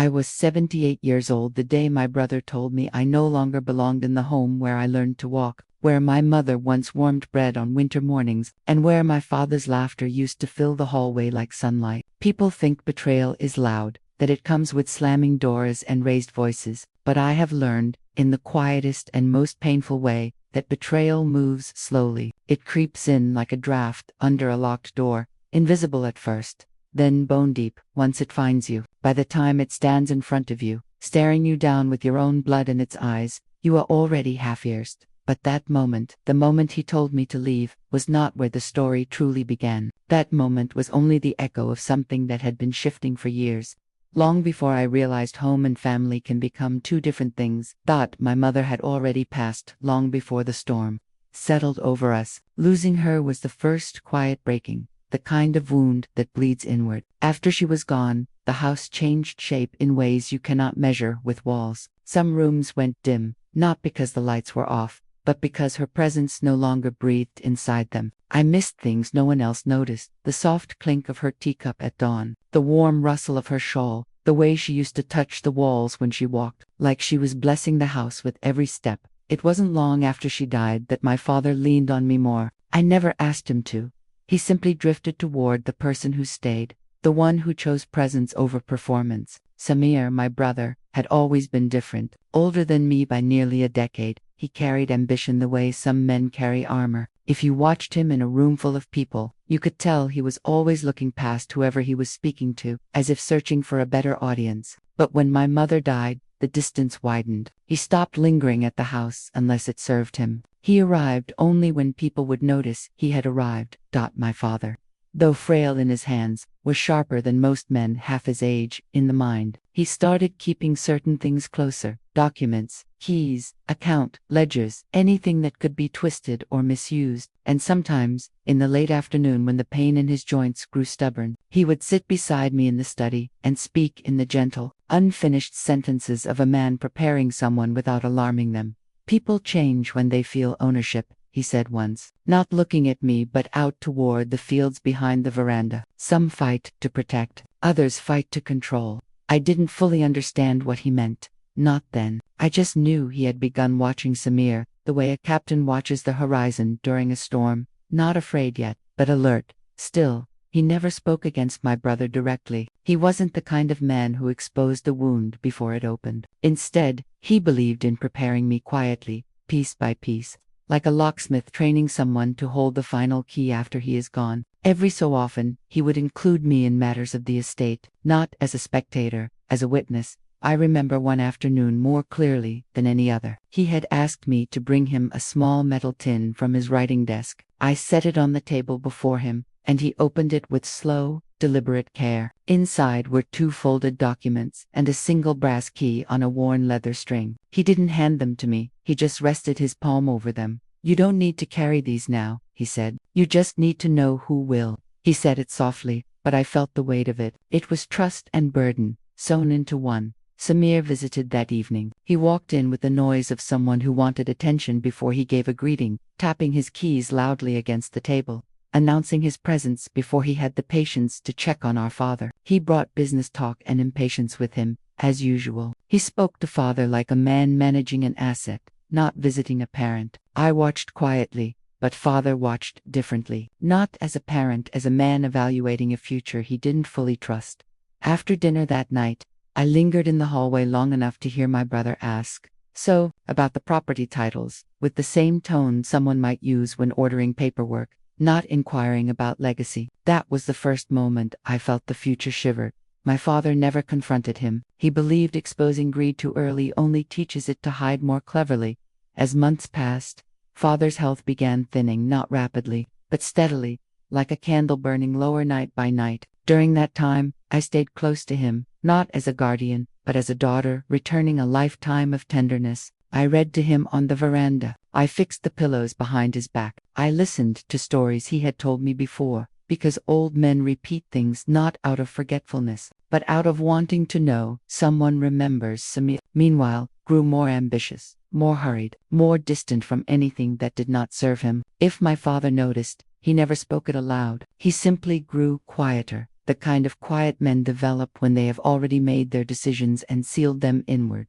I was 78 years old the day my brother told me I no longer belonged in the home where I learned to walk, where my mother once warmed bread on winter mornings, and where my father's laughter used to fill the hallway like sunlight. People think betrayal is loud, that it comes with slamming doors and raised voices, but I have learned, in the quietest and most painful way, that betrayal moves slowly. It creeps in like a draft under a locked door, invisible at first, then bone deep once it finds you. By the time it stands in front of you, staring you down with your own blood in its eyes, you are already half-earsed. But that moment, the moment he told me to leave, was not where the story truly began. That moment was only the echo of something that had been shifting for years. Long before I realized home and family can become two different things, thought my mother had already passed long before the storm settled over us. Losing her was the first quiet breaking, the kind of wound that bleeds inward. After she was gone, the house changed shape in ways you cannot measure with walls. Some rooms went dim, not because the lights were off, but because her presence no longer breathed inside them. I missed things no one else noticed: the soft clink of her teacup at dawn, the warm rustle of her shawl, the way she used to touch the walls when she walked, like she was blessing the house with every step. It wasn't long after she died that my father leaned on me more. I never asked him to. He simply drifted toward the person who stayed, the one who chose presence over performance. Samir, my brother, had always been different. Older than me by nearly a decade, he carried ambition the way some men carry armor. If you watched him in a room full of people, you could tell he was always looking past whoever he was speaking to, as if searching for a better audience. But when my mother died, the distance widened. He stopped lingering at the house unless it served him. He arrived only when people would notice he had arrived. My father, though frail in his hands, was sharper than most men half his age in the mind. He started keeping certain things closer: documents, keys, account ledgers, anything that could be twisted or misused. And sometimes, in the late afternoon when the pain in his joints grew stubborn, he would sit beside me in the study and speak in the gentle, unfinished sentences of a man preparing someone without alarming them. "People change when they feel ownership," he said once, not looking at me but out toward the fields behind the veranda. "Some fight to protect, others fight to control." I didn't fully understand what he meant. Not then. I just knew he had begun watching Samir, the way a captain watches the horizon during a storm, not afraid yet, but alert. Still, he never spoke against my brother directly. He wasn't the kind of man who exposed the wound before it opened. Instead, he believed in preparing me quietly, piece by piece, like a locksmith training someone to hold the final key after he is gone. Every so often, he would include me in matters of the estate, not as a spectator, as a witness. I remember one afternoon more clearly than any other. He had asked me to bring him a small metal tin from his writing desk. I set it on the table before him, and he opened it with slow, deliberate care. Inside were 2 folded documents and a single brass key on a worn leather string. He didn't hand them to me, he just rested his palm over them. "You don't need to carry these now," he said. "You just need to know who will." He said it softly, but I felt the weight of it. It was trust and burden, sewn into one. Samir visited that evening. He walked in with the noise of someone who wanted attention before he gave a greeting, tapping his keys loudly against the table, announcing his presence before he had the patience to check on our father. He brought business talk and impatience with him, as usual. He spoke to father like a man managing an asset, not visiting a parent. I watched quietly, but father watched differently. Not as a parent, as a man evaluating a future he didn't fully trust. After dinner that night, I lingered in the hallway long enough to hear my brother ask, "So, about the property titles," with the same tone someone might use when ordering paperwork, not inquiring about legacy. That was the first moment I felt the future shiver. My father never confronted him. He believed exposing greed too early only teaches it to hide more cleverly. As months passed, father's health began thinning, not rapidly, but steadily, like a candle burning lower night by night. During that time, I stayed close to him, not as a guardian, but as a daughter, returning a lifetime of tenderness. I read to him on the veranda. I fixed the pillows behind his back. I listened to stories he had told me before, because old men repeat things not out of forgetfulness, but out of wanting to know someone remembers. Samir, meanwhile, grew more ambitious, more hurried, more distant from anything that did not serve him. If my father noticed, he never spoke it aloud. He simply grew quieter. the kind of quiet men develop when they have already made their decisions and sealed them inward.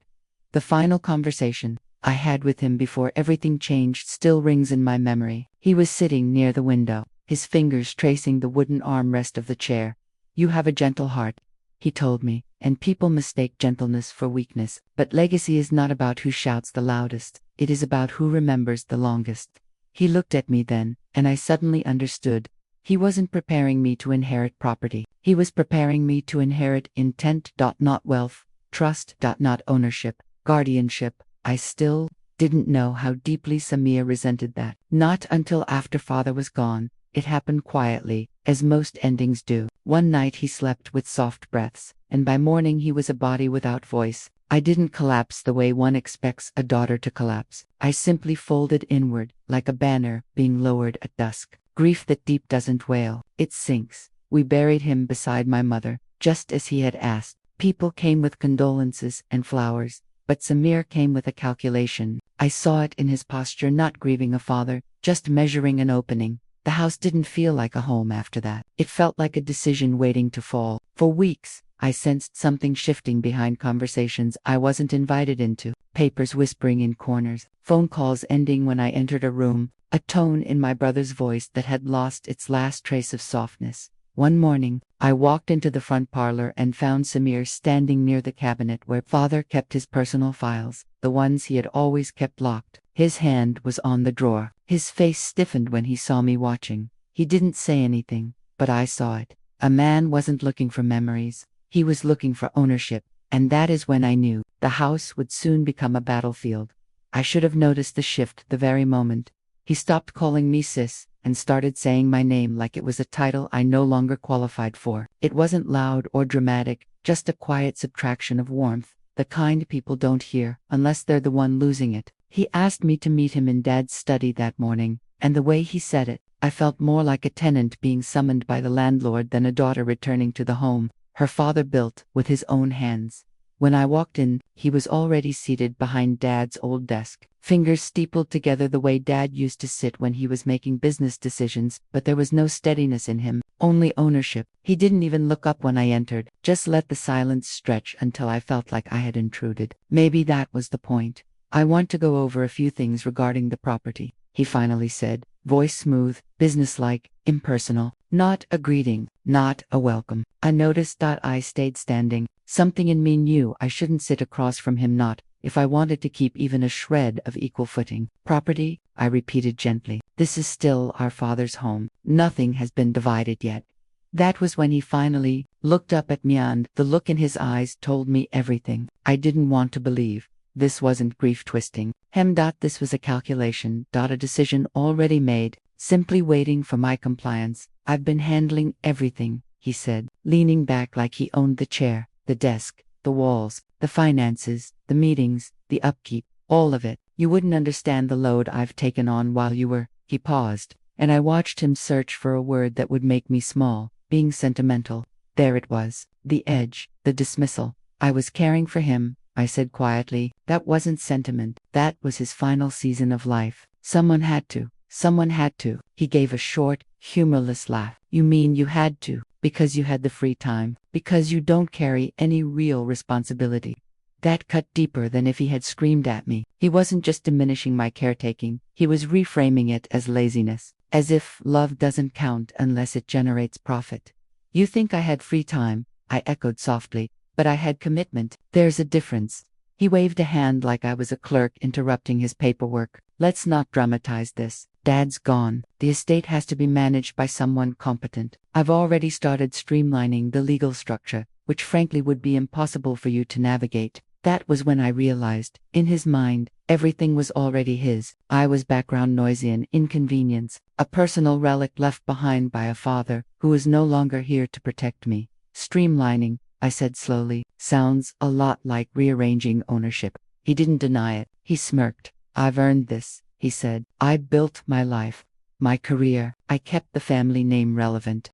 The final conversation I had with him before everything changed still rings in my memory. He was sitting near the window, his fingers tracing the wooden armrest of the chair. "You have a gentle heart," he told me, "and people mistake gentleness for weakness. But legacy is not about who shouts the loudest, it is about who remembers the longest." He looked at me then, and I suddenly understood. He wasn't preparing me to inherit property. He was preparing me to inherit intent. Not wealth, trust. Not ownership, guardianship. I still didn't know how deeply Samir resented that. Not until after father was gone. It happened quietly, as most endings do. One night he slept with soft breaths, and by morning he was a body without voice. I didn't collapse the way one expects a daughter to collapse. I simply folded inward, like a banner being lowered at dusk. Grief that deep doesn't wail, it sinks. We buried him beside my mother, just as he had asked. People came with condolences and flowers, but Samir came with a calculation. I saw it in his posture, not grieving a father, just measuring an opening. The house didn't feel like a home after that. It felt like a decision waiting to fall. For weeks, I sensed something shifting behind conversations I wasn't invited into. Papers whispering in corners, phone calls ending when I entered a room, a tone in my brother's voice that had lost its last trace of softness. One morning, I walked into the front parlor and found Samir standing near the cabinet where father kept his personal files, the ones he had always kept locked. His hand was on the drawer. His face stiffened when he saw me watching. He didn't say anything, but I saw it. A man wasn't looking for memories. He was looking for ownership, and that is when I knew the house would soon become a battlefield. I should have noticed the shift the very moment. He stopped calling me sis and started saying my name like it was a title I no longer qualified for. It wasn't loud or dramatic, just a quiet subtraction of warmth, the kind people don't hear unless they're the one losing it. He asked me to meet him in Dad's study that morning, and the way he said it, I felt more like a tenant being summoned by the landlord than a daughter returning to the home her father built with his own hands. When I walked in, he was already seated behind Dad's old desk, fingers steepled together the way Dad used to sit when he was making business decisions, but there was no steadiness in him, only ownership. He didn't even look up when I entered, just let the silence stretch until I felt like I had intruded. Maybe that was the point. "I want to go over a few things regarding the property," he finally said, voice smooth, businesslike, impersonal. Not a greeting, not a welcome. I noticed that I stayed standing. Something in me knew I shouldn't sit across from him, not if I wanted to keep even a shred of equal footing. "Property," I repeated gently. "This is still our father's home. Nothing has been divided yet." That was when he finally looked up at me, and the look in his eyes told me everything I didn't want to believe. This wasn't grief twisting. This was a calculation. A decision already made, simply waiting for my compliance. "I've been handling everything," he said, leaning back like he owned the chair, the desk, the walls, the finances, the meetings, the upkeep, all of it. "You wouldn't understand the load I've taken on while you were." He paused, and I watched him search for a word that would make me small. Being sentimental. There it was, the edge, the dismissal. "I was caring for him," I said quietly. "That wasn't sentiment. That was his final season of life. Someone had to. Someone had to." He gave a short, humorless laugh. "You mean you had to, because you had the free time, because you don't carry any real responsibility." That cut deeper than if he had screamed at me. He wasn't just diminishing my caretaking, he was reframing it as laziness, as if love doesn't count unless it generates profit. "You think I had free time," I echoed softly, "but I had commitment. There's a difference." He waved a hand like I was a clerk interrupting his paperwork. "Let's not dramatize this. Dad's gone. The estate has to be managed by someone competent. I've already started streamlining the legal structure, which frankly would be impossible for you to navigate." That was when I realized, in his mind, everything was already his. I was background noise, an inconvenience, a personal relic left behind by a father who was no longer here to protect me. "Streamlining," I said slowly, "sounds a lot like rearranging ownership." He didn't deny it. He smirked. "I've earned this," he said. "I built my life, my career. I kept the family name relevant.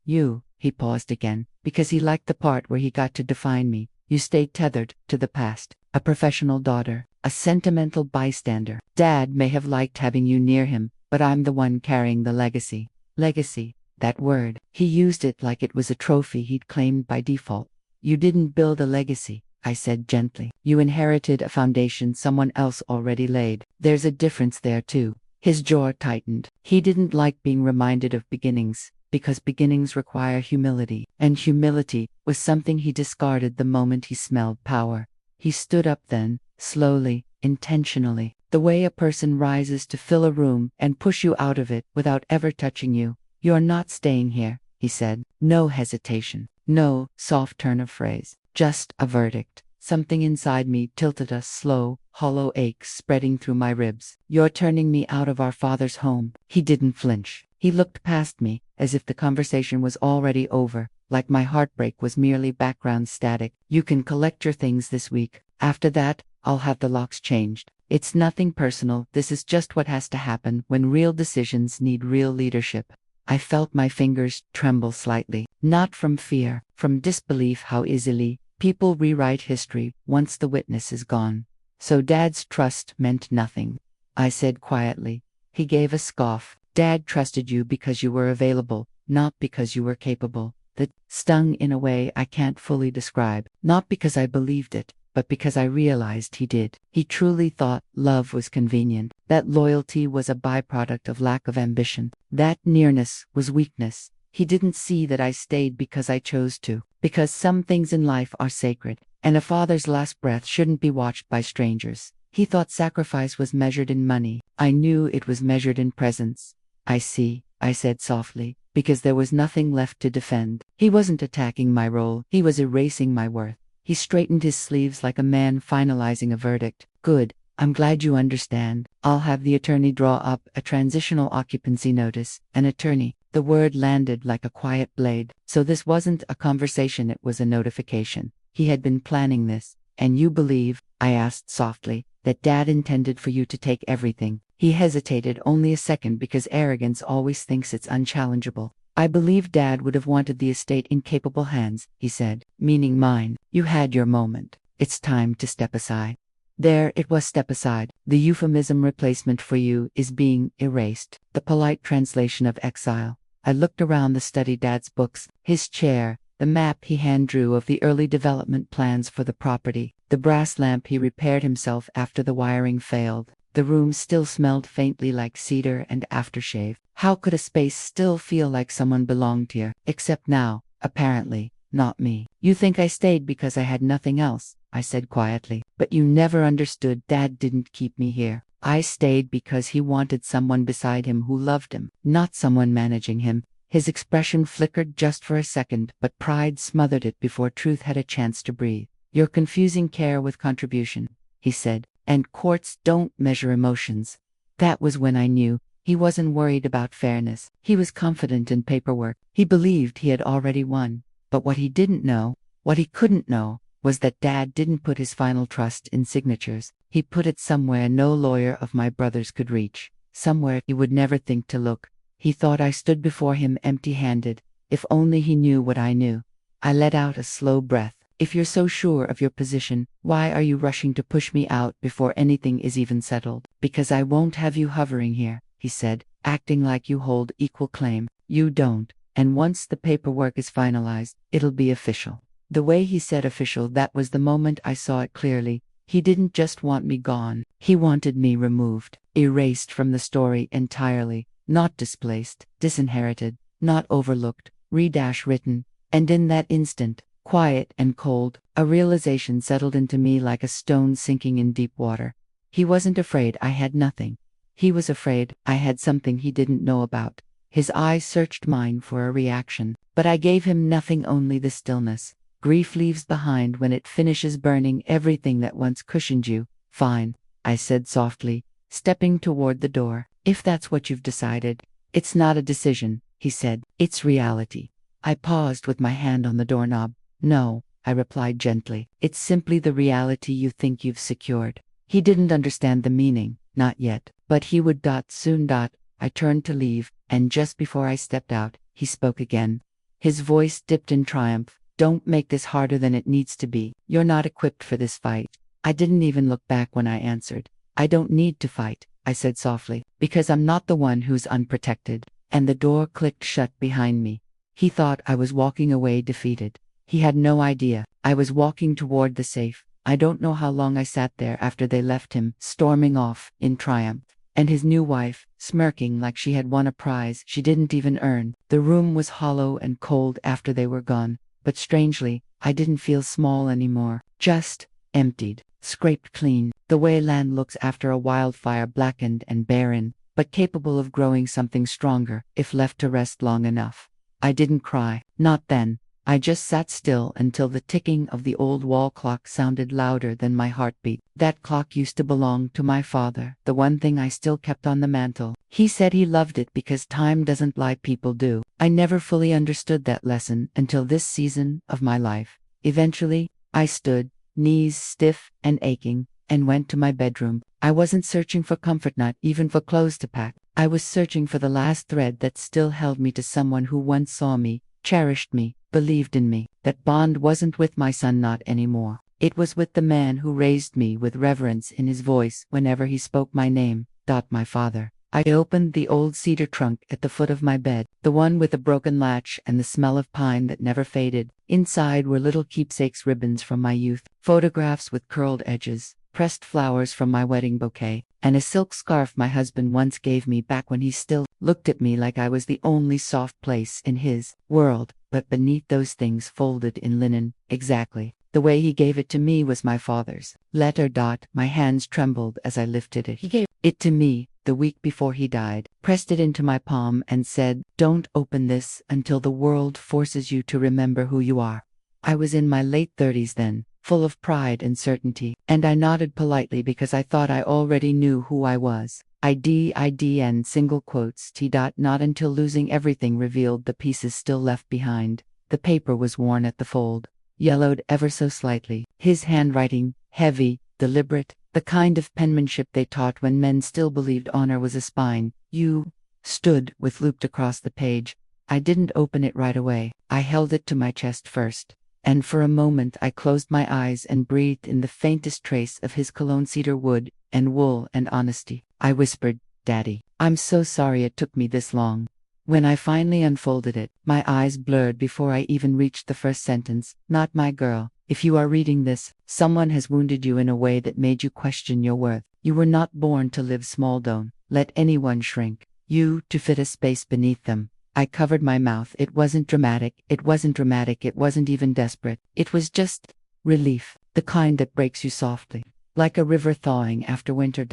You," he paused again, because he liked the part where he got to define me. "You stayed tethered to the past, a professional daughter, a sentimental bystander. Dad may have liked having you near him, but I'm the one carrying the legacy." Legacy. that word. He used it like it was a trophy he'd claimed by default. You didn't build a legacy, I said gently. You inherited a foundation someone else already laid. There's a difference there too. His jaw tightened. He didn't like being reminded of beginnings, because beginnings require humility, and humility was something he discarded the moment he smelled power. He stood up then, slowly, intentionally, the way a person rises to fill a room and push you out of it without ever touching you. You're not staying here, he said. No hesitation, no soft turn of phrase, just a verdict. Something inside me tilted, a slow, hollow ache spreading through my ribs. You're turning me out of our father's home. He didn't flinch. He looked past me, as if the conversation was already over, like my heartbreak was merely background static. You can collect your things this week. After that, I'll have the locks changed. It's nothing personal, this is just what has to happen when real decisions need real leadership. I felt my fingers tremble slightly, not from fear, from disbelief how easily people rewrite history once the witness is gone. So Dad's trust meant nothing, I said quietly. He gave a scoff. Dad trusted you because you were available, not because you were capable. That stung in a way I can't fully describe, not because I believed it, but because I realized he did. He truly thought love was convenient, that loyalty was a byproduct of lack of ambition, that nearness was weakness. He didn't see that I stayed because I chose to, because some things in life are sacred, and a father's last breath shouldn't be watched by strangers. He thought sacrifice was measured in money. I knew it was measured in presence. I see, I said softly, because there was nothing left to defend. He wasn't attacking my role, he was erasing my worth. He straightened his sleeves like a man finalizing a verdict. Good, I'm glad you understand. I'll have the attorney draw up a transitional occupancy notice. An attorney. The word landed like a quiet blade. So this wasn't a conversation, it was a notification. He had been planning this. And you believe, I asked softly, that Dad intended for you to take everything? He hesitated only a second because arrogance always thinks it's unchallengeable. I believe Dad would have wanted the estate in capable hands, he said, meaning mine. You had your moment. It's time to step aside. There it was, step aside. The euphemism replacement for you is being erased. The polite translation of exile. I looked around the study, Dad's books, his chair, the map he hand drew of the early development plans for the property, the brass lamp he repaired himself after the wiring failed. The room still smelled faintly like cedar and aftershave. How could a space still feel like someone belonged here? Except now, apparently, not me. You think I stayed because I had nothing else, I said quietly. But you never understood. Dad didn't keep me here. I stayed because he wanted someone beside him who loved him, not someone managing him. His expression flickered just for a second, but pride smothered it before truth had a chance to breathe. You're confusing care with contribution, he said. And courts don't measure emotions. That was when I knew he wasn't worried about fairness. He was confident in paperwork. He believed he had already won. But what he didn't know, what he couldn't know, was that Dad didn't put his final trust in signatures. He put it somewhere no lawyer of my brother's could reach, somewhere he would never think to look. He thought I stood before him empty-handed. If only he knew what I knew. I let out a slow breath. If you're so sure of your position, why are you rushing to push me out before anything is even settled? Because I won't have you hovering here, he said, acting like you hold equal claim. You don't, and once the paperwork is finalized, it'll be official. The way he said official, that was the moment I saw it clearly. He didn't just want me gone, he wanted me removed, erased from the story entirely, not displaced, disinherited, not overlooked, written. And in that instant, quiet and cold, a realization settled into me like a stone sinking in deep water. He wasn't afraid I had nothing. He was afraid I had something he didn't know about. His eyes searched mine for a reaction, but I gave him nothing, only the stillness. Grief leaves behind when it finishes burning everything that once cushioned you. Fine, I said softly, stepping toward the door. If that's what you've decided. It's not a decision, he said. It's reality. I paused with my hand on the doorknob. No, I replied gently. It's simply the reality you think you've secured. He didn't understand the meaning, not yet, but he would. Soon. I turned to leave, and just before I stepped out, he spoke again. His voice dipped in triumph. Don't make this harder than it needs to be. You're not equipped for this fight. I didn't even look back when I answered. I don't need to fight, I said softly, because I'm not the one who's unprotected. and the door clicked shut behind me. He thought I was walking away defeated. He had no idea. I was walking toward the safe. I don't know how long I sat there after they left him, storming off in triumph. And his new wife, smirking like she had won a prize she didn't even earn. The room was hollow and cold after they were gone, but strangely, I didn't feel small anymore. Just emptied, scraped clean, the way land looks after a wildfire, blackened and barren, but capable of growing something stronger if left to rest long enough. I didn't cry, not then. I just sat still until the ticking of the old wall clock sounded louder than my heartbeat. That clock used to belong to my father, the one thing I still kept on the mantel. He said he loved it because time doesn't lie, people do. I never fully understood that lesson until this season of my life. Eventually, I stood, knees stiff and aching, and went to my bedroom. I wasn't searching for comfort, not even for clothes to pack. I was searching for the last thread that still held me to someone who once saw me, cherished me, believed in me. That bond wasn't with my son, not anymore. It was with the man who raised me, with reverence in his voice whenever he spoke my name. My father. I opened the old cedar trunk at the foot of my bed, the one with the broken latch and the smell of pine that never faded. Inside were little keepsakes, ribbons from my youth, photographs with curled edges, pressed flowers from my wedding bouquet, and a silk scarf my husband once gave me back when he still looked at me like I was the only soft place in his world. But beneath those things, folded in linen, exactly the way he gave it to me, was my father's letter. My hands trembled as I lifted it. He gave it to me the week before he died, pressed it into my palm and said, "Don't open this until the world forces you to remember who you are." I was in my late 30s then, full of pride and certainty, and I nodded politely because I thought I already knew who I was. And single quotes not until losing everything revealed the pieces still left behind. The paper was worn at the fold, yellowed ever so slightly. His handwriting, heavy, deliberate, the kind of penmanship they taught when men still believed honor was a spine. "You" stood with looped across the page. I didn't open it right away. I held it to my chest first, and for a moment I closed my eyes and breathed in the faintest trace of his cologne, cedar wood and wool and honesty. I whispered, "Daddy, I'm so sorry it took me this long." When I finally unfolded it, my eyes blurred before I even reached the first sentence. "Not my girl. If you are reading this, someone has wounded you in a way that made you question your worth. You were not born to live small. Don't let anyone shrink you to fit a space beneath them." I covered my mouth. It wasn't dramatic. It wasn't even desperate. It was just relief, the kind that breaks you softly, like a river thawing after winter.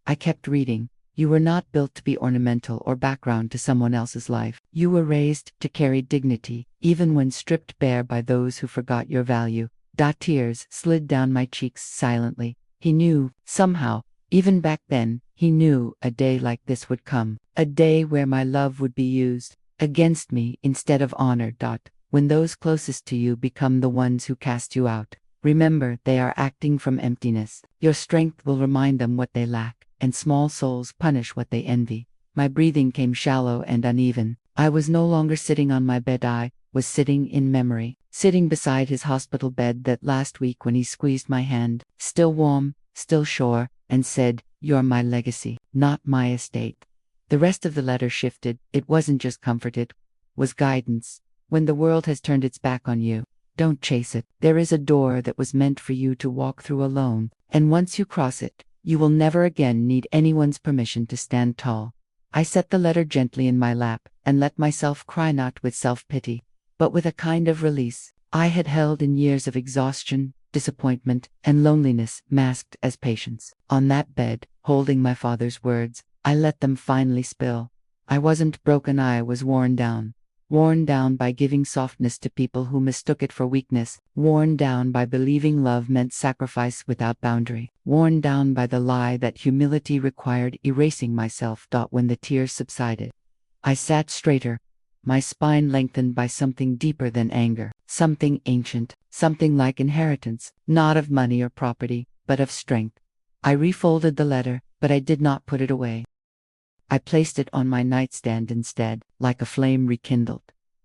I kept reading. "You were not built to be ornamental or background to someone else's life. You were raised to carry dignity, even when stripped bare by those who forgot your value." Tears slid down my cheeks silently. He knew, somehow, even back then, he knew a day like this would come. A day where my love would be used against me instead of honored. When those closest to you become the ones who cast you out, remember they are acting from emptiness. Your strength will remind them what they lack, and small souls punish what they envy. My breathing came shallow and uneven. I was no longer sitting on my bed. I was sitting in memory, sitting beside his hospital bed that last week when he squeezed my hand, still warm, still sure, and said, "You're my legacy, not my estate." The rest of the letter shifted. It wasn't just comfort, it was guidance. When the world has turned its back on you, don't chase it. There is a door that was meant for you to walk through alone, and once you cross it, you will never again need anyone's permission to stand tall. I set the letter gently in my lap and let myself cry, not with self-pity, but with a kind of release I had held in years of exhaustion, disappointment, and loneliness masked as patience. On that bed, holding my father's words, I let them finally spill. I wasn't broken, I was worn down. Worn down by giving softness to people who mistook it for weakness, worn down by believing love meant sacrifice without boundary, worn down by the lie that humility required erasing myself. When the tears subsided, I sat straighter, my spine lengthened by something deeper than anger, something ancient, something like inheritance, not of money or property, but of strength. I refolded the letter, but I did not put it away. I placed it on my nightstand instead, like a flame rekindled.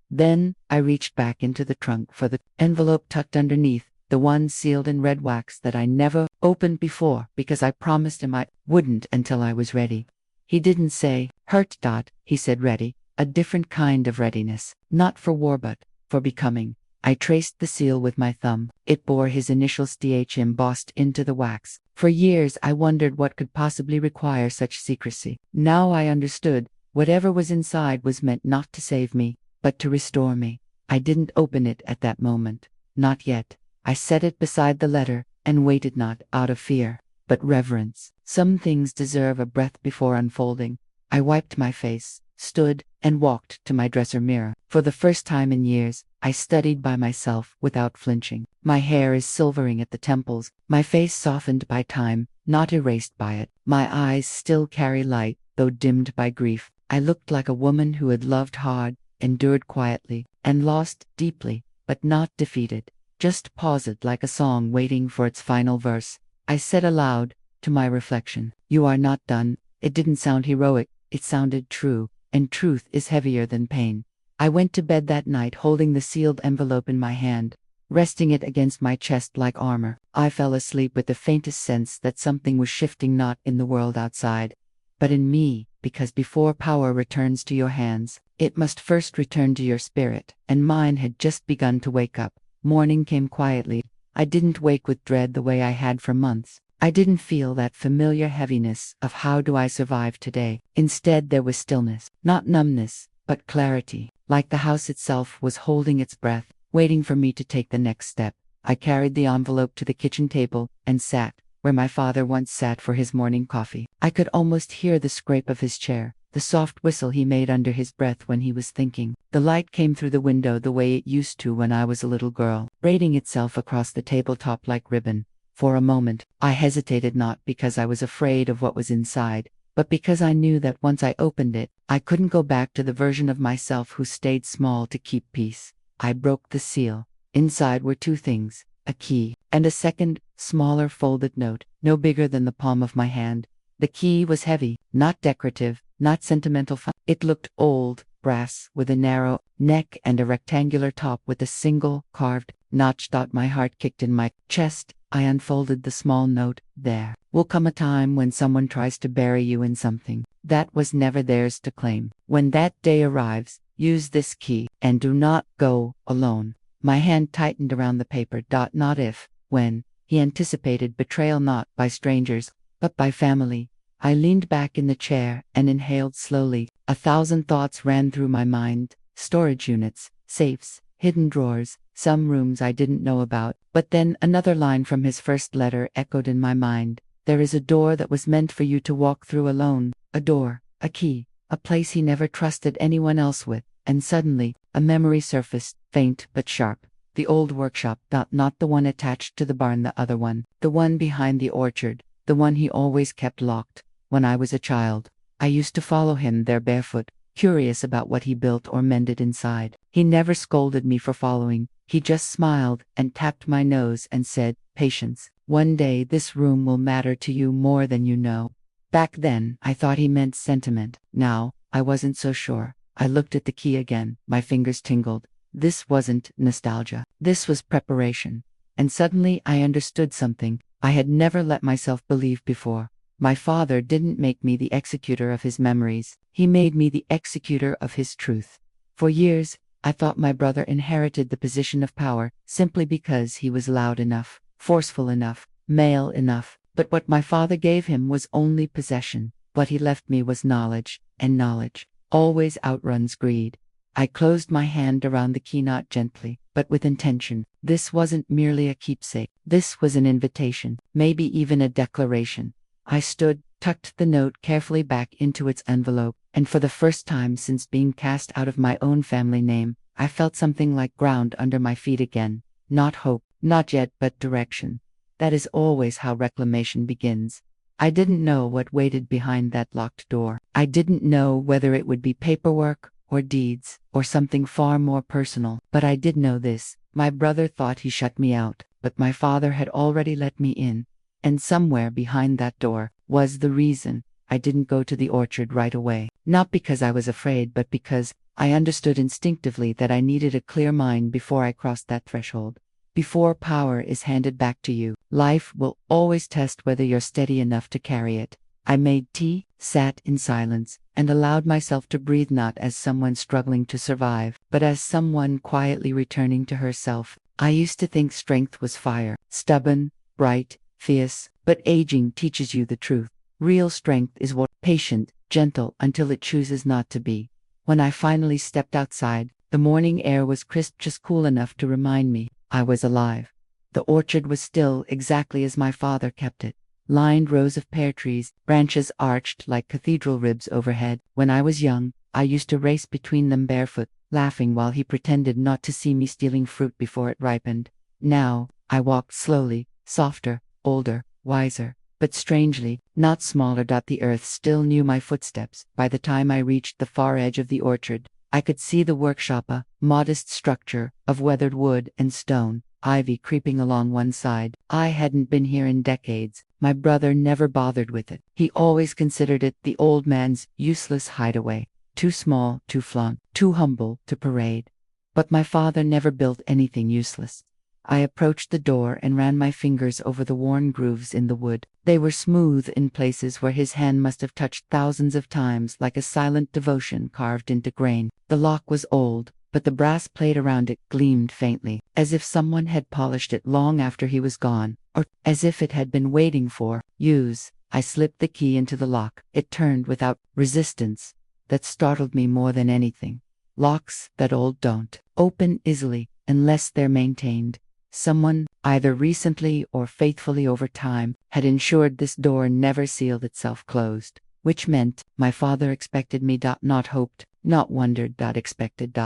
Then, I reached back into the trunk for the envelope tucked underneath, the one sealed in red wax that I never opened before because I promised him I wouldn't until I was ready. He didn't say, "Hurt." He said, "Ready." a different kind of readiness, not for war but for becoming. I traced the seal with my thumb. It bore his initials DH embossed into the wax. For years I wondered what could possibly require such secrecy. Now I understood. Whatever was inside was meant not to save me, but to restore me. I didn't open it at that moment. Not yet. I set it beside the letter, and waited not out of fear, but reverence. Some things deserve a breath before unfolding. I wiped my face, stood, and walked to my dresser mirror. For the first time in years, I studied by myself without flinching. My hair is silvering at the temples, my face softened by time, not erased by it. My eyes still carry light, though dimmed by grief. I looked like a woman who had loved hard, endured quietly, and lost deeply, but not defeated. Just paused like a song waiting for its final verse. I said aloud, to my reflection, "You are not done." It didn't sound heroic, it sounded true, and truth is heavier than pain. I went to bed that night holding the sealed envelope in my hand, resting it against my chest like armor. I fell asleep with the faintest sense that something was shifting, not in the world outside, but in me, because before power returns to your hands, it must first return to your spirit, and mine had just begun to wake up. Morning came quietly. I didn't wake with dread the way I had for months. I didn't feel that familiar heaviness of how do I survive today. Instead, there was stillness, not numbness, but clarity, like the house itself was holding its breath, waiting for me to take the next step. I carried the envelope to the kitchen table and sat where my father once sat for his morning coffee. I could almost hear the scrape of his chair, the soft whistle he made under his breath when he was thinking. The light came through the window the way it used to when I was a little girl, braiding itself across the tabletop like ribbon. For a moment, I hesitated, not because I was afraid of what was inside, but because I knew that once I opened it, I couldn't go back to the version of myself who stayed small to keep peace. I broke the seal. Inside were two things, a key, and a second, smaller folded note, no bigger than the palm of my hand. The key was heavy, not decorative, not sentimental. It looked old, brass, with a narrow neck and a rectangular top with a single, carved notch. My heart kicked in my chest. I unfolded the small note. There will come a time when someone tries to bury you in something that was never theirs to claim. When that day arrives, use this key, and do not go alone. My hand tightened around the paper. Not if, when. He anticipated betrayal not by strangers, but by family. I leaned back in the chair and inhaled slowly. 1,000 thoughts ran through my mind. Storage units, safes, hidden drawers, some rooms I didn't know about. But then another line from his first letter echoed in my mind. There is a door that was meant for you to walk through alone. A door, a key, a place he never trusted anyone else with. And suddenly, a memory surfaced, faint but sharp. The old workshop, not the one attached to the barn, the other one. The one behind the orchard, the one he always kept locked. When I was a child, I used to follow him there barefoot, curious about what he built or mended inside. He never scolded me for following. He just smiled and tapped my nose and said, "Patience. One day this room will matter to you more than you know." Back then, I thought he meant sentiment. Now, I wasn't so sure. I looked at the key again. My fingers tingled. This wasn't nostalgia. This was preparation. And suddenly I understood something I had never let myself believe before. My father didn't make me the executor of his memories. He made me the executor of his truth. For years, I thought my brother inherited the position of power simply because he was loud enough, forceful enough, male enough. But what my father gave him was only possession. What he left me was knowledge, and knowledge always outruns greed. I closed my hand around the key, not gently, but with intention. This wasn't merely a keepsake. This was an invitation, maybe even a declaration. I stood, tucked the note carefully back into its envelope, and for the first time since being cast out of my own family name, I felt something like ground under my feet again. Not hope, not yet, but direction. That is always how reclamation begins. I didn't know what waited behind that locked door. I didn't know whether it would be paperwork, or deeds, or something far more personal. But I did know this. My brother thought he shut me out, but my father had already let me in. And somewhere behind that door was the reason I didn't go to the orchard right away. Not because I was afraid, but because I understood instinctively that I needed a clear mind before I crossed that threshold. Before power is handed back to you, life will always test whether you're steady enough to carry it. I made tea, sat in silence, and allowed myself to breathe not as someone struggling to survive, but as someone quietly returning to herself. I used to think strength was fire, stubborn, bright, fierce, but aging teaches you the truth. Real strength is what patient, gentle until it chooses not to be. When I finally stepped outside, the morning air was crisp, just cool enough to remind me I was alive. The orchard was still exactly as my father kept it. Lined rows of pear trees, branches arched like cathedral ribs overhead. When I was young, I used to race between them barefoot, laughing while he pretended not to see me stealing fruit before it ripened. Now, I walked slowly, softer, older, wiser, but strangely, not smaller. The earth still knew my footsteps. By the time I reached the far edge of the orchard, I could see the workshop, a modest structure of weathered wood and stone, ivy creeping along one side. I hadn't been here in decades. My brother never bothered with it. He always considered it the old man's useless hideaway. Too small to flaunt, too humble to parade. But my father never built anything useless. I approached the door and ran my fingers over the worn grooves in the wood. They were smooth in places where his hand must have touched thousands of times, like a silent devotion carved into grain. The lock was old, but the brass plate around it gleamed faintly, as if someone had polished it long after he was gone, or as if it had been waiting for use. I slipped the key into the lock. It turned without resistance. That startled me more than anything. Locks that old don't open easily unless they're maintained. Someone, either recently or faithfully over time, had ensured this door never sealed itself closed, which meant my father expected me. Not hoped, not wondered. Expected.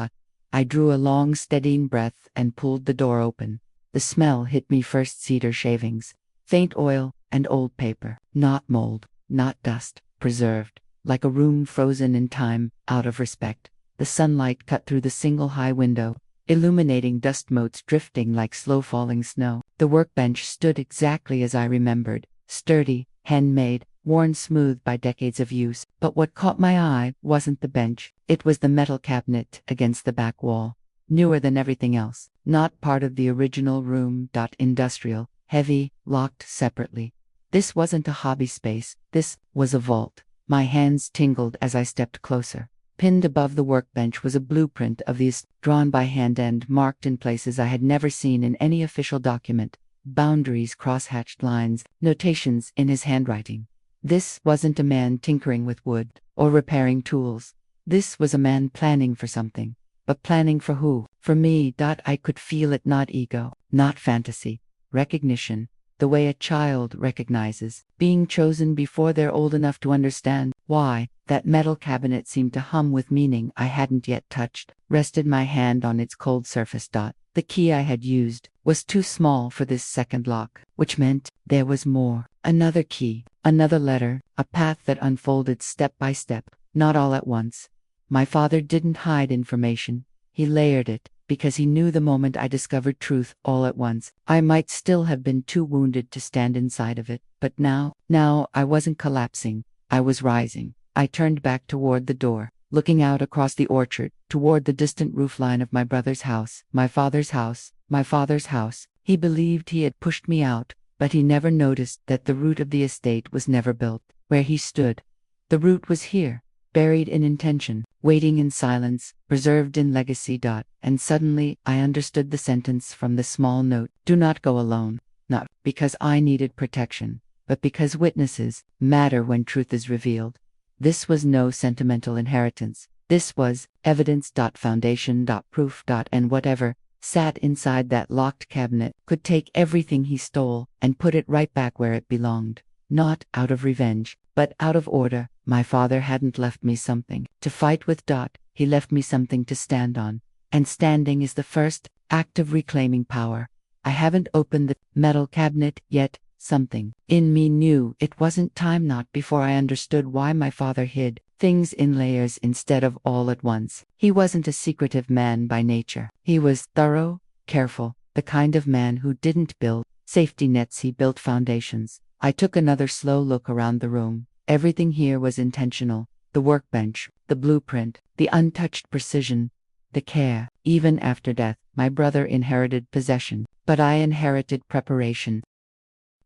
I drew a long, steadying breath and pulled the door open. The smell hit me first: cedar shavings, faint oil, and old paper. Not mold, not dust, preserved, like a room frozen in time, out of respect. The sunlight cut through the single high window, illuminating dust motes drifting like slow-falling snow. The workbench stood exactly as I remembered, sturdy, handmade, worn smooth by decades of use. But what caught my eye wasn't the bench, it was the metal cabinet against the back wall. Newer than everything else, not part of the original room. Industrial, heavy, locked separately. This wasn't a hobby space, this was a vault. My hands tingled as I stepped closer. Pinned above the workbench was a blueprint of these, drawn by hand and marked in places I had never seen in any official document. Boundaries, cross-hatched lines, notations in his handwriting. This wasn't a man tinkering with wood or repairing tools. This was a man planning for something. But planning for who? For me. I could feel it. Not ego, not fantasy. Recognition. The way a child recognizes, being chosen before they're old enough to understand why. That metal cabinet seemed to hum with meaning I hadn't yet touched. Rested my hand on its cold surface. The key I had used was too small for this second lock, which meant there was more. Another key, another letter, a path that unfolded step by step, not all at once. My father didn't hide information. He layered it, because he knew the moment I discovered truth all at once, I might still have been too wounded to stand inside of it. But now I wasn't collapsing. I was rising. I turned back toward the door, looking out across the orchard, toward the distant roofline of my brother's house, my father's house, my father's house. He believed he had pushed me out, but he never noticed that the root of the estate was never built. Where he stood, the root was here, buried in intention, waiting in silence, preserved in legacy. And suddenly I understood the sentence from the small note. Do not go alone. Not because I needed protection, but because witnesses matter when truth is revealed. This was no sentimental inheritance. This was evidence. Foundation. Proof. And whatever sat inside that locked cabinet could take everything he stole and put it right back where it belonged. Not out of revenge, but out of order. My father hadn't left me something to fight with. He left me something to stand on. And standing is the first act of reclaiming power. I haven't opened the metal cabinet yet. Something in me knew it wasn't time. Not before I understood why my father hid things in layers instead of all at once. He wasn't a secretive man by nature. He was thorough, careful, the kind of man who didn't build safety nets, he built foundations. I took another slow look around the room. Everything here was intentional. The workbench, the blueprint, the untouched precision, the care. Even after death, my brother inherited possession, but I inherited preparation.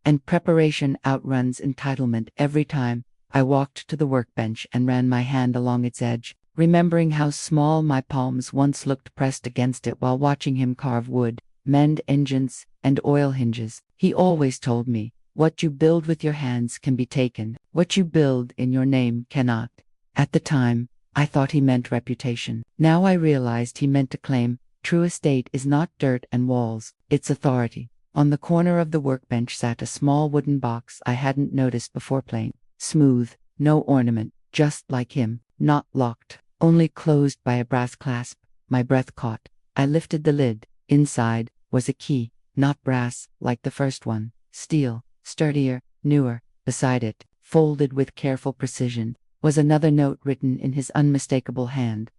And preparation outruns entitlement every time. I walked to the workbench and ran my hand along its edge, remembering how small my palms once looked pressed against it while watching him carve wood, mend engines, and oil hinges. He always told me, what you build with your hands can be taken, what you build in your name cannot. At the time, I thought he meant reputation. Now I realized he meant a claim. True estate is not dirt and walls, it's authority. On the corner of the workbench sat a small wooden box I hadn't noticed before, plain, smooth, no ornament, just like him, not locked, only closed by a brass clasp. My breath caught. I lifted the lid. Inside was a key, not brass like the first one, steel, sturdier, newer. Beside it, folded with careful precision, was another note written in his unmistakable hand.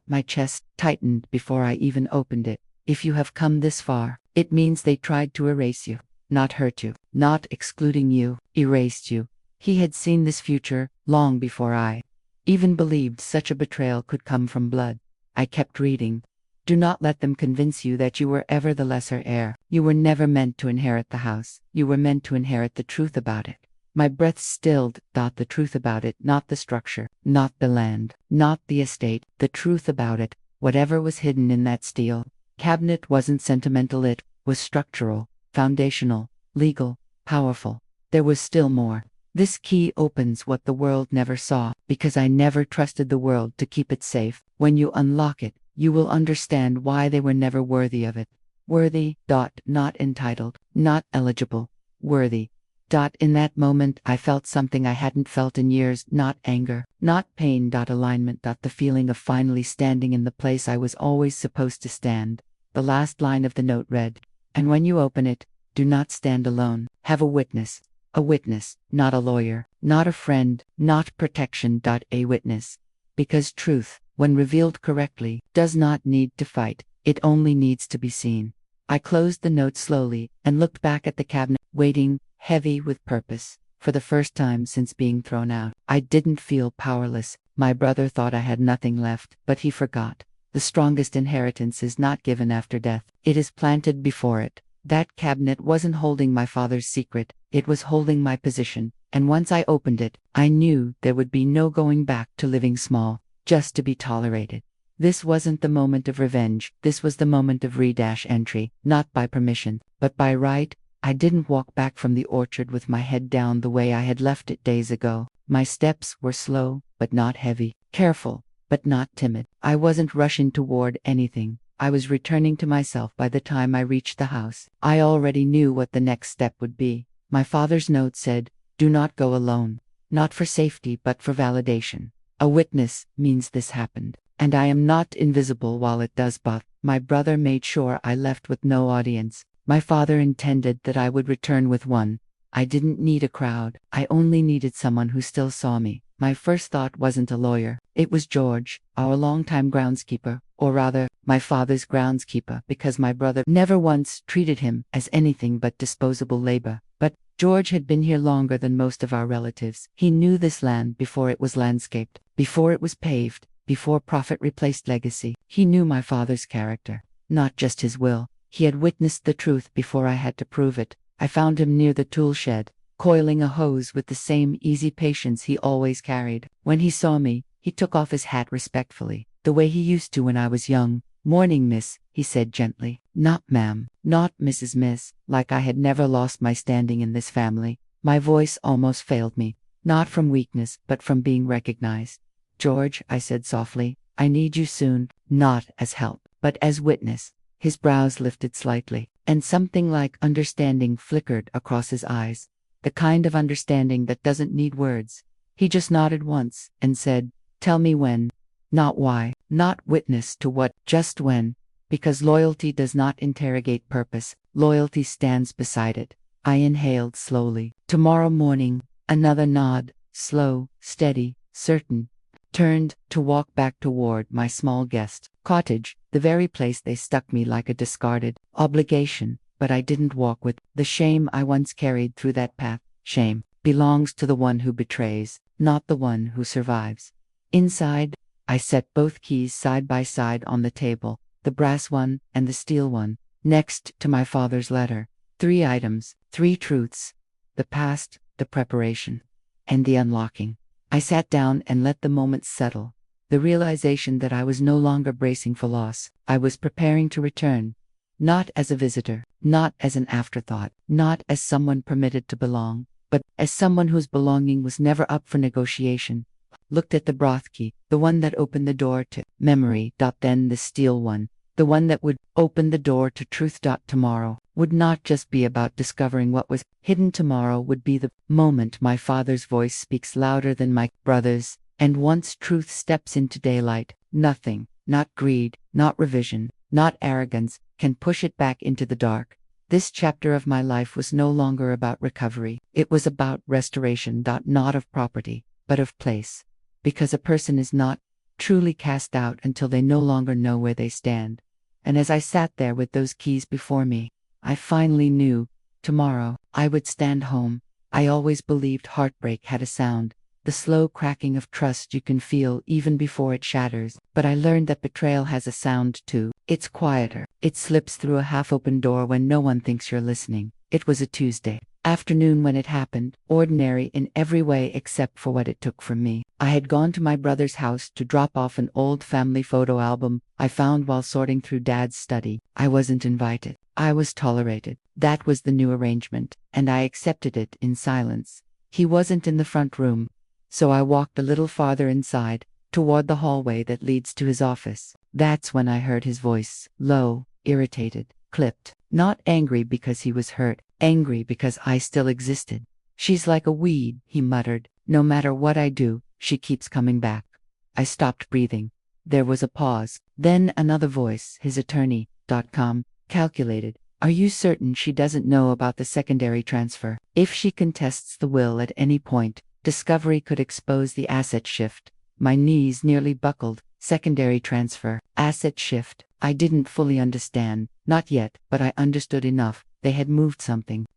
My chest tightened before I even opened it. If you have come this far, it means they tried to erase you, not hurt you, not excluding you, erased you. He had seen this future long before I even believed such a betrayal could come from blood. I kept reading. Do not let them convince you that you were ever the lesser heir. You were never meant to inherit the house. You were meant to inherit the truth about it. My breath stilled. The truth about it, not the structure, not the land, not the estate, the truth about it. Whatever was hidden in that steel cabinet wasn't sentimental, it was structural, foundational, legal, powerful. There was still more. This key opens what the world never saw, because I never trusted the world to keep it safe. When you unlock it, you will understand why they were never worthy of it. Worthy, not entitled, not eligible, worthy. In that moment I felt something I hadn't felt in years, not anger, not pain. Alignment. The feeling of finally standing in the place I was always supposed to stand. The last line of the note read, and when you open it, do not stand alone, have a witness. A witness, not a lawyer, not a friend, not protection. A witness. Because truth, when revealed correctly, does not need to fight, it only needs to be seen. I closed the note slowly and looked back at the cabinet, waiting, heavy with purpose. For the first time since being thrown out, I didn't feel powerless. My brother thought I had nothing left, but he forgot. The strongest inheritance is not given after death, it is planted before it. That cabinet wasn't holding my father's secret, it was holding my position, and once I opened it, I knew there would be no going back to living small, just to be tolerated. This wasn't the moment of revenge, this was the moment of re-entry, not by permission, but by right. I didn't walk back from the orchard with my head down the way I had left it days ago. My steps were slow, but not heavy, careful, but not timid. I wasn't rushing toward anything. I was returning to myself by the time I reached the house. I already knew what the next step would be. My father's note said, do not go alone. Not for safety, but for validation. A witness means this happened. And I am not invisible while it does, but my brother made sure I left with no audience. My father intended that I would return with one. I didn't need a crowd. I only needed someone who still saw me. My first thought wasn't a lawyer. It was George, our longtime groundskeeper, or rather, my father's groundskeeper, because my brother never once treated him as anything but disposable labor. But George had been here longer than most of our relatives. He knew this land before it was landscaped, before it was paved, before profit replaced legacy. He knew my father's character, not just his will. He had witnessed the truth before I had to prove it. I found him near the tool shed, coiling a hose with the same easy patience he always carried. When he saw me, he took off his hat respectfully, the way he used to when I was young. Morning, miss, he said gently. Not ma'am, not Mrs. Miss, like I had never lost my standing in this family. My voice almost failed me, not from weakness, but from being recognized. George, I said softly, I need you soon, not as help, but as witness. His brows lifted slightly, and something like understanding flickered across his eyes. The kind of understanding that doesn't need words. He just nodded once, and said, tell me when. Not why, not witness to what, just when. Because loyalty does not interrogate purpose, loyalty stands beside it. I inhaled slowly. Tomorrow morning. Another nod, slow, steady, certain. Turned to walk back toward my small guest cottage, the very place they stuck me like a discarded obligation. But I didn't walk with the shame I once carried through that path. Shame belongs to the one who betrays, not the one who survives. Inside, I set both keys side by side on the table, the brass one and the steel one, next to my father's letter. 3 items, 3 truths: the past, the preparation, and the unlocking. I sat down and let the moments settle. The realization that I was no longer bracing for loss. I was preparing to return. Not as a visitor, not as an afterthought, not as someone permitted to belong, but as someone whose belonging was never up for negotiation. Looked at the broth key, the one that opened the door to memory. Then the steel one, the one that would open the door to truth. Tomorrow would not just be about discovering what was hidden. Tomorrow would be the moment my father's voice speaks louder than my brother's, and once truth steps into daylight, nothing, not greed, not revision, not arrogance, can push it back into the dark. This chapter of my life was no longer about recovery. It was about restoration. Not of property, but of place. Because a person is not truly cast out until they no longer know where they stand. And as I sat there with those keys before me, I finally knew, tomorrow, I would stand home. I always believed heartbreak had a sound, the slow cracking of trust you can feel even before it shatters. But I learned that betrayal has a sound too. It's quieter. It slips through a half-open door when no one thinks you're listening. It was a Tuesday afternoon when it happened, ordinary in every way except for what it took from me. I had gone to my brother's house to drop off an old family photo album I found while sorting through Dad's study. I wasn't invited. I was tolerated. That was the new arrangement, and I accepted it in silence. He wasn't in the front room, so I walked a little farther inside, toward the hallway that leads to his office. That's when I heard his voice, low, irritated, clipped. Not angry because he was hurt, angry because I still existed. "She's like a weed," he muttered. "No matter what I do, she keeps coming back." I stopped breathing. There was a pause. Then another voice, his attorney, calculated. "Are you certain she doesn't know about the secondary transfer? If she contests the will at any point, discovery could expose the asset shift." My knees nearly buckled. Secondary transfer, asset shift. I didn't fully understand, not yet, but I understood enough. They had moved something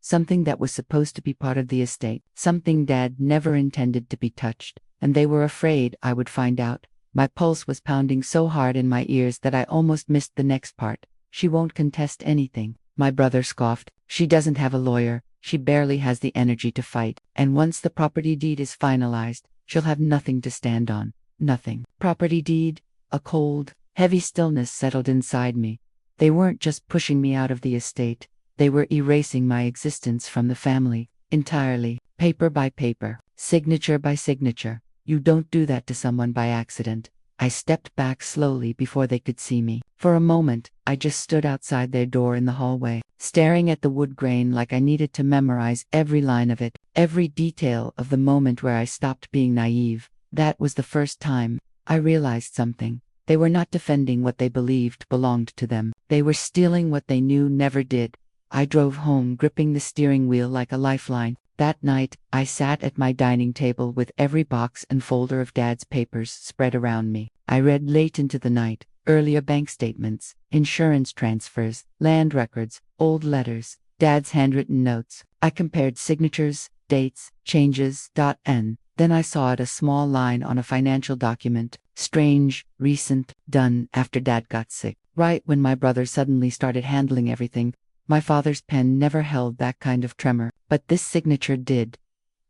that was supposed to be part of the estate, something Dad never intended to be touched, and they were afraid I would find out. My pulse was pounding so hard in my ears that I almost missed the next part. "She won't contest anything," my brother scoffed. "She doesn't have a lawyer. She barely has the energy to fight. And once the property deed is finalized, she'll have nothing to stand on. Nothing." Property deed? A cold, heavy stillness settled inside me. They weren't just pushing me out of the estate. They were erasing my existence from the family, entirely, paper by paper, signature by signature. You don't do that to someone by accident. I stepped back slowly before they could see me. For a moment, I just stood outside their door in the hallway, staring at the wood grain like I needed to memorize every line of it, every detail of the moment where I stopped being naive. That was the first time I realized something. They were not defending what they believed belonged to them. They were stealing what they knew never did. I drove home gripping the steering wheel like a lifeline. That night, I sat at my dining table with every box and folder of Dad's papers spread around me. I read late into the night, earlier bank statements, insurance transfers, land records, old letters, Dad's handwritten notes. I compared signatures, dates, changes. Then I saw it, a small line on a financial document. Strange, recent, done after Dad got sick. Right when my brother suddenly started handling everything. My father's pen never held that kind of tremor, but this signature did.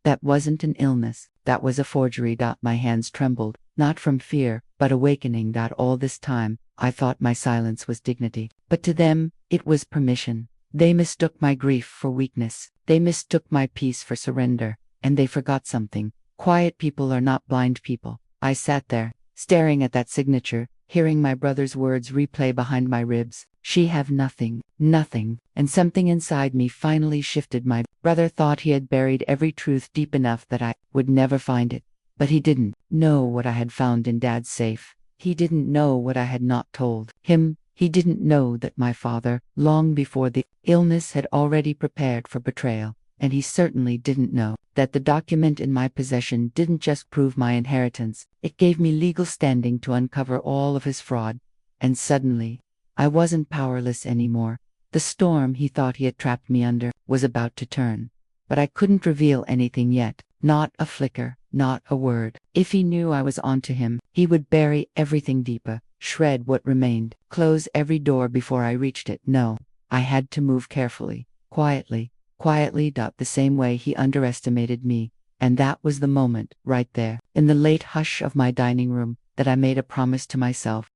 That wasn't an illness, that was a forgery. My hands trembled, not from fear, but awakening. All this time, I thought my silence was dignity. But to them, it was permission. They mistook my grief for weakness. They mistook my peace for surrender. And they forgot something. Quiet people are not blind people. I sat there, staring at that signature, hearing my brother's words replay behind my ribs. "She have nothing, nothing." And something inside me finally shifted. My brother thought he had buried every truth deep enough that I would never find it. But he didn't know what I had found in Dad's safe. He didn't know what I had not told him. He didn't know that my father, long before the illness, had already prepared for betrayal. And he certainly didn't know that the document in my possession didn't just prove my inheritance, it gave me legal standing to uncover all of his fraud. And suddenly, I wasn't powerless anymore. The storm he thought he had trapped me under was about to turn. But I couldn't reveal anything yet, not a flicker, not a word. If he knew I was onto him, he would bury everything deeper, shred what remained, close every door before I reached it. No, I had to move carefully, quietly, the same way he underestimated me. And that was the moment, right there, in the late hush of my dining room, that I made a promise to myself.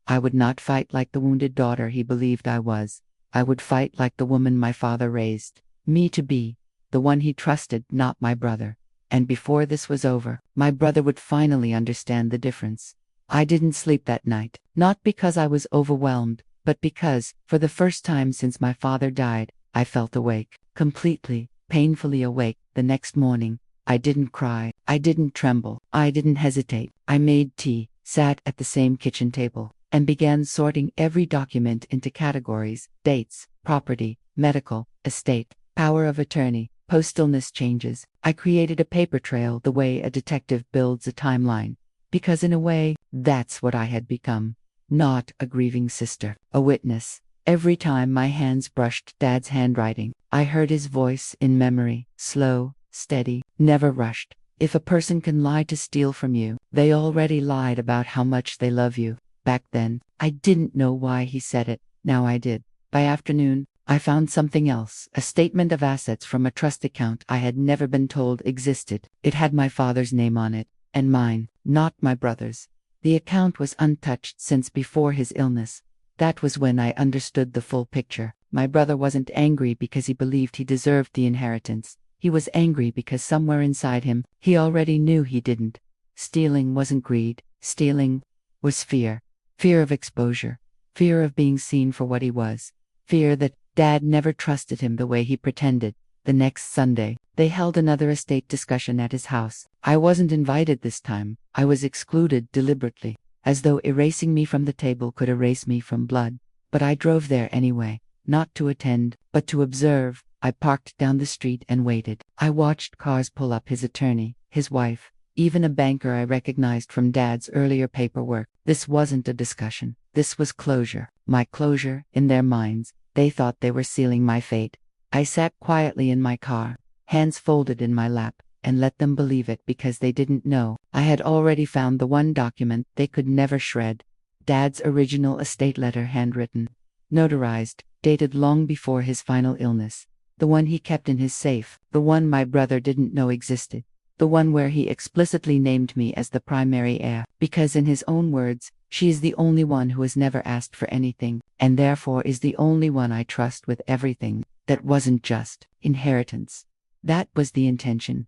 I would not fight like the wounded daughter he believed I was. I would fight like the woman my father raised me to be, the one he trusted, not my brother. And before this was over, my brother would finally understand the difference. I didn't sleep that night, not because I was overwhelmed, but because, for the first time since my father died, I felt awake, completely, painfully awake. The next morning, I didn't cry, I didn't tremble, I didn't hesitate. I made tea, sat at the same kitchen table, and began sorting every document into categories: dates, property, medical, estate, power of attorney, postalness changes. I created a paper trail the way a detective builds a timeline. Because in a way, that's what I had become. Not a grieving sister, a witness. Every time my hands brushed Dad's handwriting, I heard his voice in memory, slow, steady, never rushed. If a person can lie to steal from you, they already lied about how much they love you. Back then, I didn't know why he said it. Now I did. By afternoon, I found something else, a statement of assets from a trust account I had never been told existed. It had my father's name on it, and mine, not my brother's. The account was untouched since before his illness. That was when I understood the full picture. My brother wasn't angry because he believed he deserved the inheritance. He was angry because somewhere inside him, he already knew he didn't. Stealing wasn't greed. Stealing was fear. Fear of exposure. Fear of being seen for what he was. Fear that Dad never trusted him the way he pretended. The next Sunday, they held another estate discussion at his house. I wasn't invited this time. I was excluded deliberately, as though erasing me from the table could erase me from blood. But I drove there anyway, not to attend, but to observe. I parked down the street and waited. I watched cars pull up: his attorney, his wife, even a banker I recognized from Dad's earlier paperwork. This wasn't a discussion. This was closure. My closure. In their minds, they thought they were sealing my fate. I sat quietly in my car, hands folded in my lap, and let them believe it because they didn't know. I had already found the one document they could never shred. Dad's original estate letter, handwritten, notarized, dated long before his final illness. The one he kept in his safe, the one my brother didn't know existed. The one where he explicitly named me as the primary heir, because in his own words, she is the only one who has never asked for anything, and therefore is the only one I trust with everything. That wasn't just inheritance. That was the intention.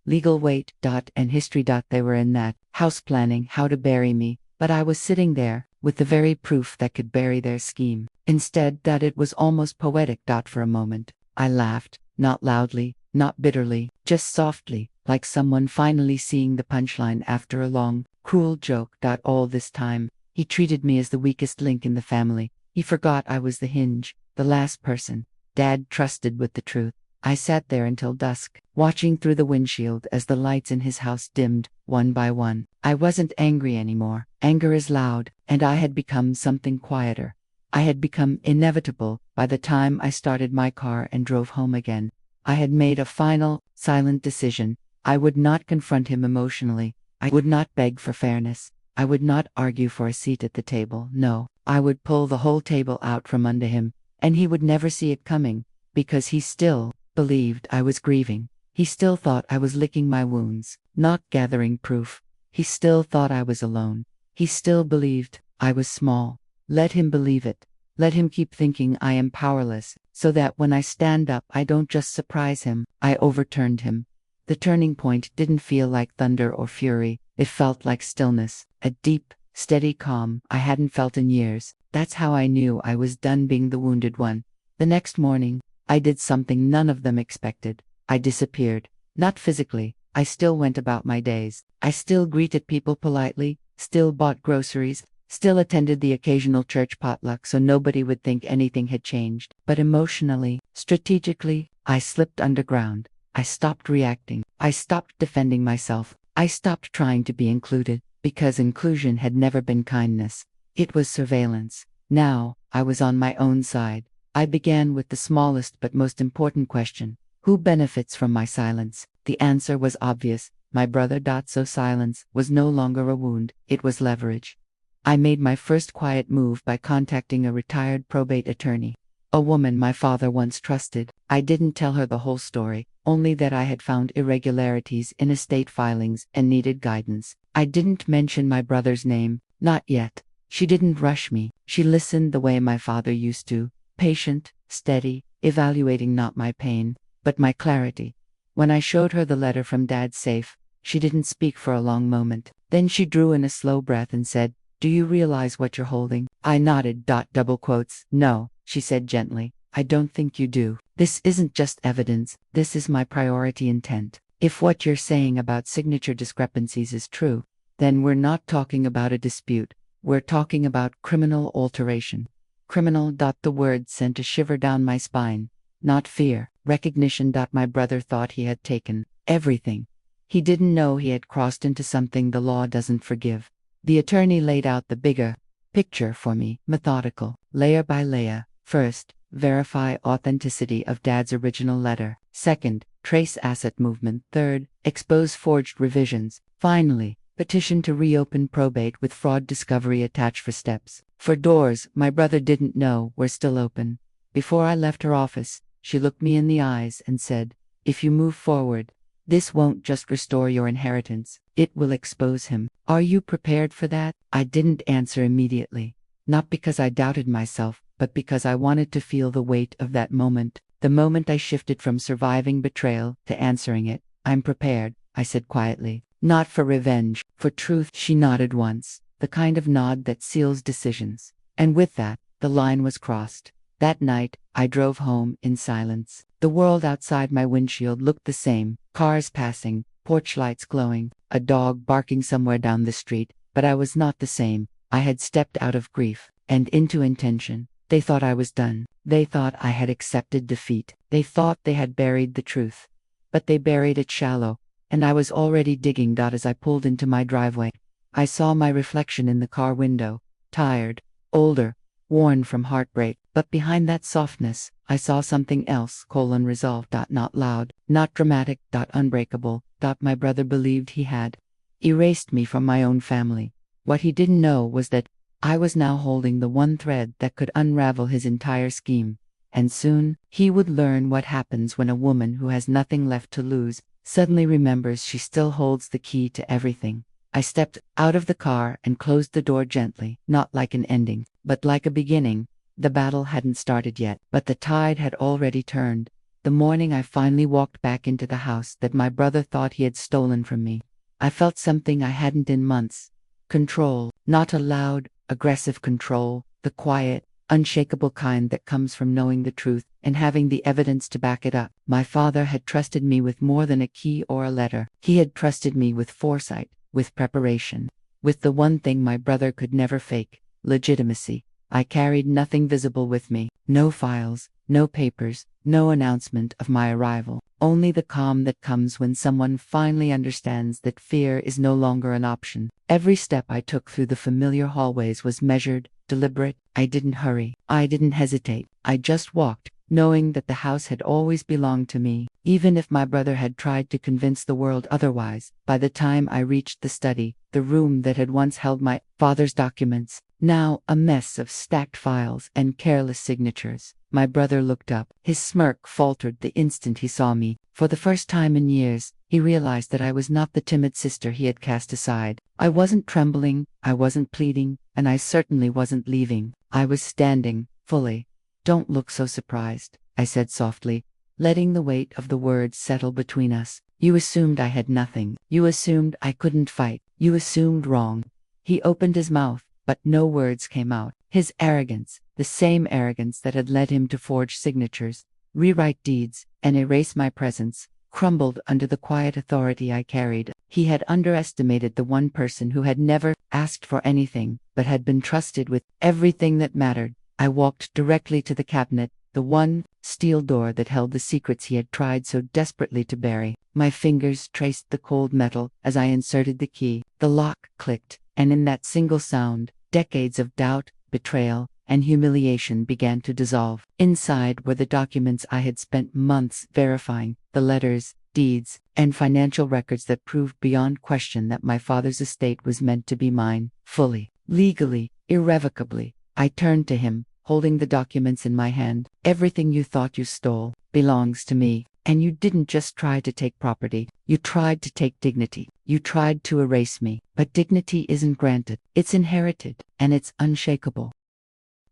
Legal weight. And history. They were in that house planning how to bury me, but I was sitting there, with the very proof that could bury their scheme. Instead, it was almost poetic. For a moment, I laughed, not loudly, not bitterly, just softly, like someone finally seeing the punchline after a long, cruel joke. All this time, he treated me as the weakest link in the family. He forgot I was the hinge, the last person Dad trusted with the truth. I sat there until dusk, watching through the windshield as the lights in his house dimmed, one by one. I wasn't angry anymore. Anger is loud, and I had become something quieter. I had become inevitable. By the time I started my car and drove home again, I had made a final, silent decision. I would not confront him emotionally. I would not beg for fairness. I would not argue for a seat at the table. No, I would pull the whole table out from under him, and he would never see it coming, because he still believed I was grieving. He still thought I was licking my wounds, not gathering proof. He still thought I was alone. He still believed I was small. Let him believe it. Let him keep thinking I am powerless, so that when I stand up I don't just surprise him, I overturned him. The turning point didn't feel like thunder or fury. It felt like stillness, a deep, steady calm I hadn't felt in years. That's how I knew I was done being the wounded one. The next morning, I did something none of them expected. I disappeared. Not physically. I still went about my days. I still greeted people politely, still bought groceries, still attended the occasional church potluck so nobody would think anything had changed. But emotionally, strategically, I slipped underground. I stopped reacting. I stopped defending myself. I stopped trying to be included, because inclusion had never been kindness. It was surveillance. Now, I was on my own side. I began with the smallest but most important question. Who benefits from my silence? The answer was obvious. My brother. So silence was no longer a wound, it was leverage. I made my first quiet move by contacting a retired probate attorney, a woman my father once trusted. I didn't tell her the whole story, only that I had found irregularities in estate filings and needed guidance. I didn't mention my brother's name, not yet. She didn't rush me. She listened the way my father used to, patient, steady, evaluating not my pain, but my clarity. When I showed her the letter from Dad's safe, she didn't speak for a long moment. Then she drew in a slow breath and said, "Do you realize what you're holding?" I nodded. Double quotes. "No," she said gently. "I don't think you do. This isn't just evidence, this is my priority intent. If what you're saying about signature discrepancies is true, then we're not talking about a dispute, we're talking about criminal alteration." Criminal. The word sent a shiver down my spine. Not fear, recognition. My brother thought he had taken everything. He didn't know he had crossed into something the law doesn't forgive. The attorney laid out the bigger picture for me, methodical, layer by layer. First, verify authenticity of Dad's original letter. Second, trace asset movement. Third, expose forged revisions. Finally, petition to reopen probate with fraud discovery attached for steps. For doors my brother didn't know were still open. Before I left her office, she looked me in the eyes and said, "If you move forward, this won't just restore your inheritance, it will expose him. Are you prepared for that?" I didn't answer immediately. Not because I doubted myself, but because I wanted to feel the weight of that moment. The moment I shifted from surviving betrayal to answering it. "I'm prepared," I said quietly. "Not for revenge, for truth." She nodded once, the kind of nod that seals decisions. And with that, the line was crossed. That night, I drove home in silence. The world outside my windshield looked the same, cars passing, porch lights glowing, a dog barking somewhere down the street, but I was not the same. I had stepped out of grief and into intention. They thought I was done. They thought I had accepted defeat. They thought they had buried the truth. But they buried it shallow, and I was already digging. As I pulled into my driveway, I saw my reflection in the car window, tired, older, worn from heartbreak. But behind that softness, I saw something else. Resolved. Not loud, not dramatic. Unbreakable. My brother believed he had erased me from my own family. What he didn't know was that I was now holding the one thread that could unravel his entire scheme. And soon, he would learn what happens when a woman who has nothing left to lose suddenly remembers she still holds the key to everything. I stepped out of the car and closed the door gently, not like an ending, but like a beginning. The battle hadn't started yet, but the tide had already turned. The morning I finally walked back into the house that my brother thought he had stolen from me, I felt something I hadn't in months. Control, not a loud, aggressive control, the quiet, unshakable kind that comes from knowing the truth and having the evidence to back it up. My father had trusted me with more than a key or a letter. He had trusted me with foresight, with preparation, with the one thing my brother could never fake, legitimacy. I carried nothing visible with me, no files, no papers, no announcement of my arrival. Only the calm that comes when someone finally understands that fear is no longer an option. Every step I took through the familiar hallways was measured, deliberate. I didn't hurry. I didn't hesitate. I just walked, knowing that the house had always belonged to me, even if my brother had tried to convince the world otherwise. By the time I reached the study, the room that had once held my father's documents, now a mess of stacked files and careless signatures, my brother looked up. His smirk faltered the instant he saw me. For the first time in years, he realized that I was not the timid sister he had cast aside. I wasn't trembling, I wasn't pleading, and I certainly wasn't leaving. I was standing, fully. "Don't look so surprised," I said softly, letting the weight of the words settle between us. "You assumed I had nothing. You assumed I couldn't fight. You assumed wrong." He opened his mouth, but no words came out. His arrogance, the same arrogance that had led him to forge signatures, rewrite deeds, and erase my presence, crumbled under the quiet authority I carried. He had underestimated the one person who had never asked for anything, but had been trusted with everything that mattered. I walked directly to the cabinet, the one steel door that held the secrets he had tried so desperately to bury. My fingers traced the cold metal as I inserted the key. The lock clicked, and in that single sound, decades of doubt, betrayal, and humiliation began to dissolve. Inside were the documents I had spent months verifying, the letters, deeds, and financial records that proved beyond question that my father's estate was meant to be mine, fully, legally, irrevocably. I turned to him, holding the documents in my hand. "Everything you thought you stole belongs to me." And you didn't just try to take property, you tried to take dignity. You tried to erase me. But dignity isn't granted, it's inherited, and it's unshakable.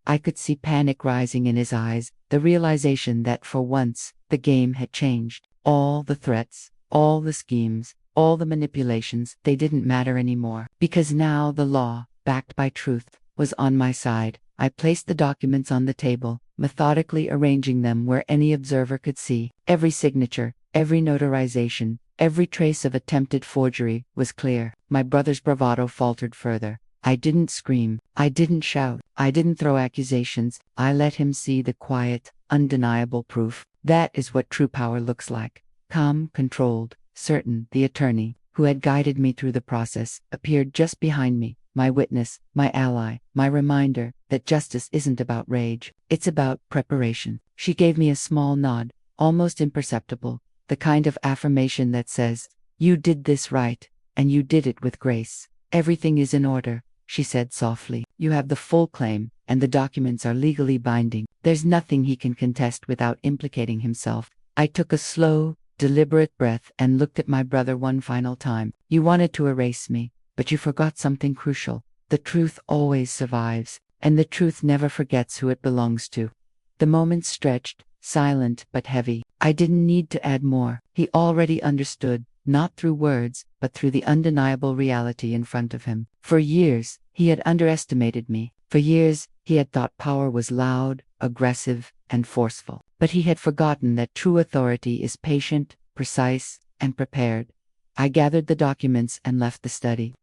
I could see panic rising in his eyes, the realization that for once, the game had changed. All the threats, all the schemes, all the manipulations, they didn't matter anymore. Because now the law, backed by truth, was on my side. I placed the documents on the table, methodically arranging them where any observer could see. Every signature, every notarization, every trace of attempted forgery was clear. My brother's bravado faltered further. I didn't scream, I didn't shout, I didn't throw accusations. I let him see the quiet, undeniable proof. That is what true power looks like. Calm, controlled, certain. The attorney, who had guided me through the process, appeared just behind me, my witness, my ally, my reminder that justice isn't about rage, it's about preparation. She gave me a small nod, almost imperceptible, the kind of affirmation that says, "You did this right, and you did it with grace. Everything is in order," she said softly. "You have the full claim, and the documents are legally binding. There's nothing he can contest without implicating himself." I took a slow, deliberate breath and looked at my brother one final time. "You wanted to erase me, but you forgot something crucial. The truth always survives, and the truth never forgets who it belongs to." The moment stretched, silent but heavy. I didn't need to add more. He already understood, not through words, but through the undeniable reality in front of him. For years, he had underestimated me. For years, he had thought power was loud, aggressive, and forceful. But he had forgotten that true authority is patient, precise, and prepared. I gathered the documents and left the study,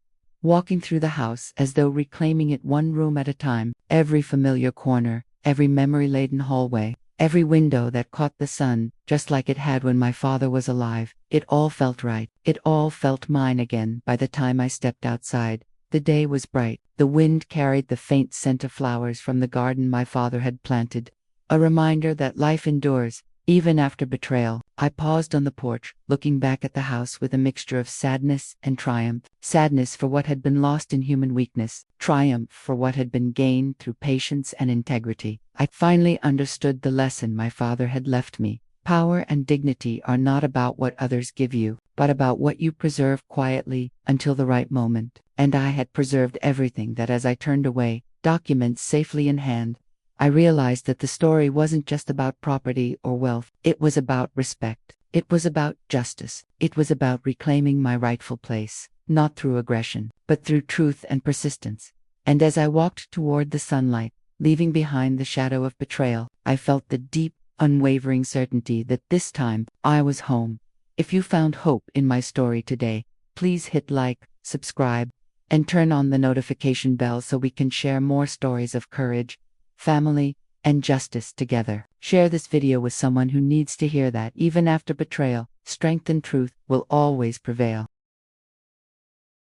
walking through the house as though reclaiming it one room at a time. Every familiar corner, every memory-laden hallway, every window that caught the sun, just like it had when my father was alive. It all felt right. It all felt mine again. By the time I stepped outside, the day was bright. The wind carried the faint scent of flowers from the garden my father had planted, a reminder that life endures, even after betrayal. I paused on the porch, looking back at the house with a mixture of sadness and triumph. Sadness for what had been lost in human weakness, triumph for what had been gained through patience and integrity. I finally understood the lesson my father had left me. Power and dignity are not about what others give you, but about what you preserve quietly until the right moment. And I had preserved everything that as I turned away, documents safely in hand, I realized that the story wasn't just about property or wealth. It was about respect. It was about justice. It was about reclaiming my rightful place, not through aggression, but through truth and persistence. And as I walked toward the sunlight, leaving behind the shadow of betrayal, I felt the deep, unwavering certainty that this time I was home. If you found hope in my story today, please hit like, subscribe, and turn on the notification bell so we can share more stories of courage, family, and justice together. Share this video with someone who needs to hear that even after betrayal, strength and truth will always prevail.